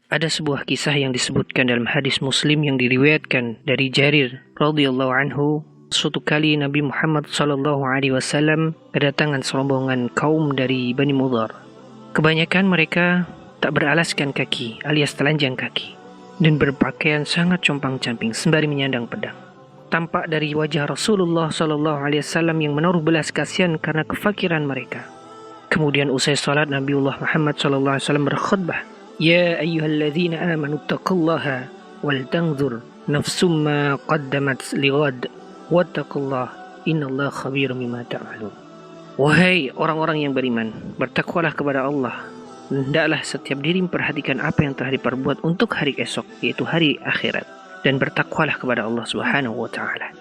Ada sebuah kisah yang disebutkan dalam hadis Muslim yang diriwayatkan dari Jarir radhiyallahu anhu. Suatu kali Nabi Muhammad SAW kedatangan serombongan kaum dari Bani Mudhar. Kebanyakan mereka tak beralaskan kaki alias telanjang kaki dan berpakaian sangat compang-camping sembari menyandang pedang. Tampak dari wajah Rasulullah SAW yang menaruh belas kasihan karena kefakiran mereka. Kemudian usai salat Nabiullah Muhammad SAW berkhutbah, "Ya ayyuhalladzina amanu taqullaha wal tanzur nafsum ma qaddamat lighad wattaqullaha innallaha khabirum bima ta'malun." Wahai orang-orang yang beriman, bertakwalah kepada Allah. Hendaklah setiap diri memperhatikan apa yang telah diperbuat untuk hari esok, yaitu hari akhirat, dan bertakwalah kepada Allah Subhanahu wa taala.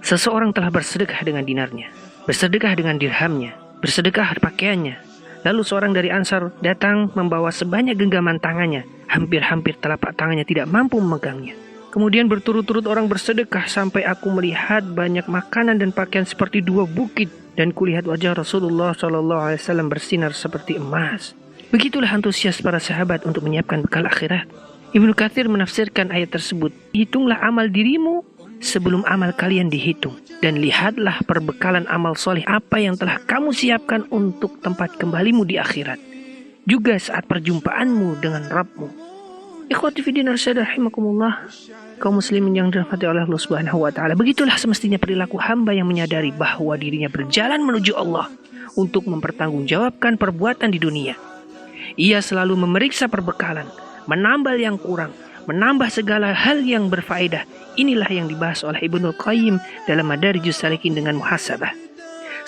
Seseorang telah bersedekah dengan dinarnya, bersedekah dengan dirhamnya, bersedekah pakaiannya. Lalu seorang dari Ansar datang membawa sebanyak genggaman tangannya, hampir-hampir telapak tangannya tidak mampu memegangnya. Kemudian berturut-turut orang bersedekah sampai aku melihat banyak makanan dan pakaian seperti dua bukit, dan kulihat wajah Rasulullah SAW bersinar seperti emas. Begitulah antusias para sahabat untuk menyiapkan bekal akhirat. Ibnu Katsir menafsirkan ayat tersebut, hitunglah amal dirimu sebelum amal kalian dihitung, dan lihatlah perbekalan amal soleh apa yang telah kamu siapkan untuk tempat kembalimu di akhirat, juga saat perjumpaanmu dengan Rabbmu. Ikhwati fiddin arsyadahimakumullah, kaum muslimin yang dirahmati oleh Allah Subhanahu wa taala, begitulah semestinya perilaku hamba yang menyadari bahwa dirinya berjalan menuju Allah untuk mempertanggungjawabkan perbuatan di dunia. Ia selalu memeriksa perbekalan, menambal yang kurang, menambah segala hal yang berfaedah. Inilah yang dibahas oleh Ibnul Qayyim dalam Madarijus Salikin dengan muhasabah.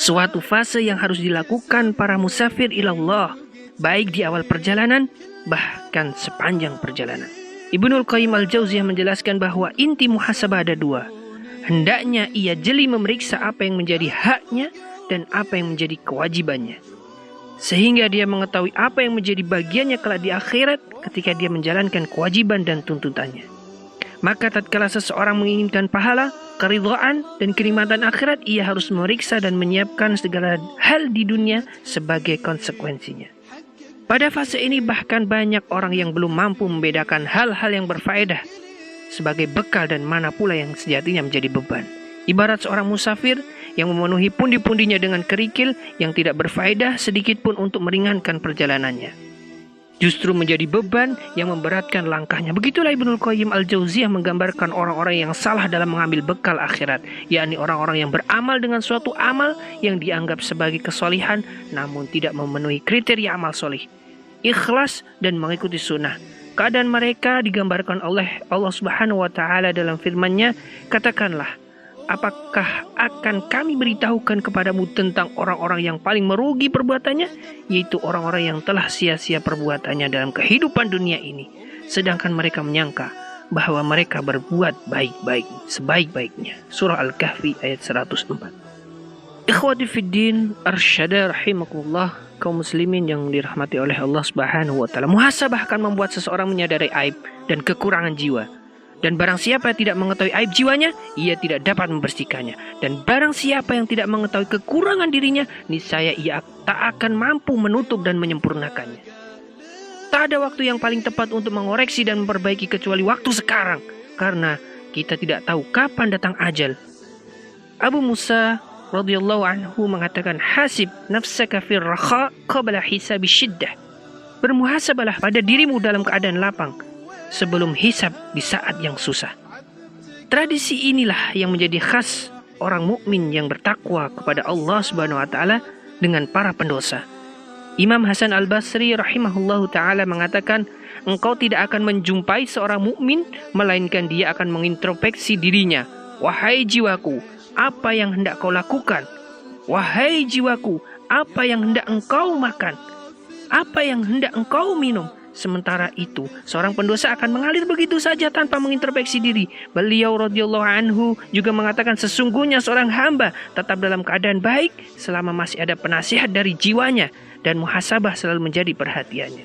Suatu fase yang harus dilakukan para musafir ilallah, baik di awal perjalanan, bahkan sepanjang perjalanan. Ibnul Qayyim al-Jauziyah menjelaskan bahwa inti muhasabah ada dua. Hendaknya ia jeli memeriksa apa yang menjadi haknya dan apa yang menjadi kewajibannya, sehingga dia mengetahui apa yang menjadi bagiannya kelak di akhirat ketika dia menjalankan kewajiban dan tuntutannya. Maka tatkala seseorang menginginkan pahala, keridhaan, dan kenikmatan akhirat, ia harus memeriksa dan menyiapkan segala hal di dunia sebagai konsekuensinya. Pada fase ini bahkan banyak orang yang belum mampu membedakan hal-hal yang berfaedah sebagai bekal dan mana pula yang sejatinya menjadi beban. Ibarat seorang musafir yang memenuhi pundi-pundinya dengan kerikil yang tidak berfaedah sedikit pun untuk meringankan perjalanannya, justru menjadi beban yang memberatkan langkahnya. Begitulah Ibnul Qayyim al-Jauziyah menggambarkan orang-orang yang salah dalam mengambil bekal akhirat, yakni orang-orang yang beramal dengan suatu amal yang dianggap sebagai kesolihan namun tidak memenuhi kriteria amal solih, ikhlas dan mengikuti sunnah. Keadaan mereka digambarkan oleh Allah Subhanahu wa taala dalam firman-Nya, katakanlah, apakah akan kami beritahukan kepadamu tentang orang-orang yang paling merugi perbuatannya, yaitu orang-orang yang telah sia-sia perbuatannya dalam kehidupan dunia ini, sedangkan mereka menyangka bahwa mereka berbuat baik-baik sebaik-baiknya. Surah Al-Kahfi ayat 104. Ikhwati fiddin arsyada rahimakumullah, kaum muslimin yang dirahmati oleh Allah Subhanahu wa taala, muhasabah akan membuat seseorang menyadari aib dan kekurangan jiwa. Dan barang siapa yang tidak mengetahui aib jiwanya, ia tidak dapat membersihkannya. Dan barang siapa yang tidak mengetahui kekurangan dirinya, niscaya ia tak akan mampu menutup dan menyempurnakannya. Tak ada waktu yang paling tepat untuk mengoreksi dan memperbaiki kecuali waktu sekarang, karena kita tidak tahu kapan datang ajal. Abu Musa radhiyallahu anhu mengatakan, hasib nafsaka fir rakha qabla hisabi syiddah. Bermuhasabalah pada dirimu dalam keadaan lapang sebelum hisab di saat yang susah. Tradisi inilah yang menjadi khas orang mukmin yang bertakwa kepada Allah Subhanahu wa taala dengan para pendosa. Imam Hasan Al-Basri rahimahullahu taala mengatakan, engkau tidak akan menjumpai seorang mukmin melainkan dia akan mengintrospeksi dirinya. Wahai jiwaku, apa yang hendak kau lakukan? Wahai jiwaku, apa yang hendak engkau makan? Apa yang hendak engkau minum? Sementara itu, seorang pendosa akan mengalir begitu saja tanpa mengintrospeksi diri. Beliau radhiyallahu anhu juga mengatakan, sesungguhnya seorang hamba tetap dalam keadaan baik selama masih ada penasihat dari jiwanya, dan muhasabah selalu menjadi perhatiannya.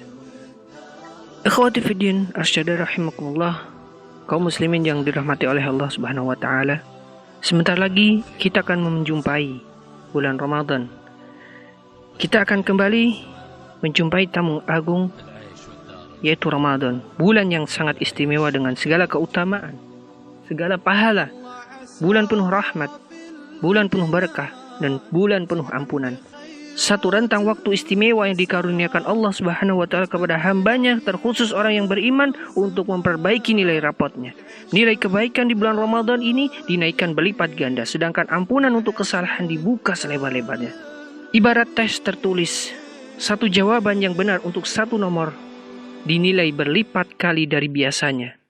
Ikhwati fiddin arsyada rahimakumullah, kaum muslimin yang dirahmati oleh Allah Subhanahu wa taala, sebentar lagi kita akan menjumpai bulan Ramadan. Kita akan kembali menjumpai tamu agung yaitu Ramadan. Bulan yang sangat istimewa dengan segala keutamaan, segala pahala. Bulan penuh rahmat, bulan penuh berkah, dan bulan penuh ampunan. Satu rentang waktu istimewa yang dikaruniakan Allah Subhanahu wa Ta'ala kepada hambanya, terkhusus orang yang beriman, untuk memperbaiki nilai rapotnya. Nilai kebaikan di bulan Ramadan ini dinaikkan berlipat ganda, sedangkan ampunan untuk kesalahan dibuka selebar-lebarnya. Ibarat tes tertulis, satu jawaban yang benar untuk satu nomor dinilai berlipat kali dari biasanya.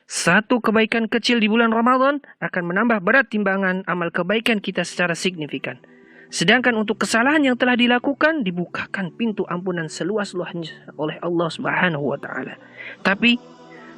Satu kebaikan kecil di bulan Ramadan akan menambah berat timbangan amal kebaikan kita secara signifikan. Sedangkan untuk kesalahan yang telah dilakukan, dibukakan pintu ampunan seluas-luasnya oleh Allah Subhanahu wa Ta'ala. Tapi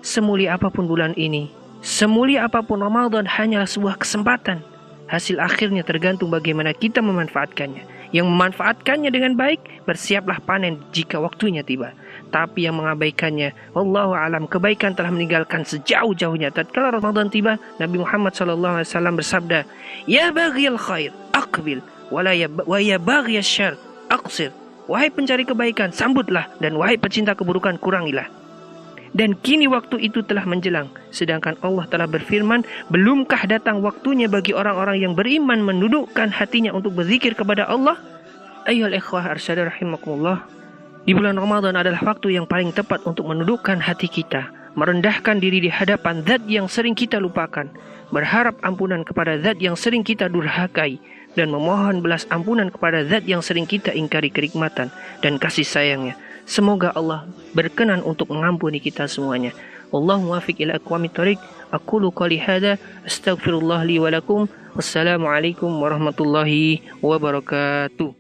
semulia apapun bulan ini, semulia apapun Ramadan, hanyalah sebuah kesempatan. Hasil akhirnya tergantung bagaimana kita memanfaatkannya. Yang memanfaatkannya dengan baik, bersiaplah panen jika waktunya tiba. Tapi yang mengabaikannya, wallahu alam, kebaikan telah meninggalkan sejauh-jauhnya. Tatkala Ramadan tiba, Nabi Muhammad SAW bersabda, "Ya baghiyal khair, aqbil, wa ya baghiyal syarr, aqsir." Wahai pencari kebaikan, sambutlah, dan wahai pecinta keburukan, kurangilah. Dan kini waktu itu telah menjelang, sedangkan Allah telah berfirman, belumkah datang waktunya bagi orang-orang yang beriman menundukkan hatinya untuk berzikir kepada Allah? Ayyuhal ikhwah arsyada rahimakumullah, di bulan Ramadan adalah waktu yang paling tepat untuk menundukkan hati kita, merendahkan diri di hadapan zat yang sering kita lupakan, berharap ampunan kepada zat yang sering kita durhakai, dan memohon belas ampunan kepada zat yang sering kita ingkari kenikmatan dan kasih sayangnya. Semoga Allah berkenan untuk mengampuni kita semuanya. Wallahu muwaffiq ila aqwamit thoriq. Aqulu qouli hadza astaghfirullah li wa lakum. Wassalamualaikum warahmatullahi wabarakatuh.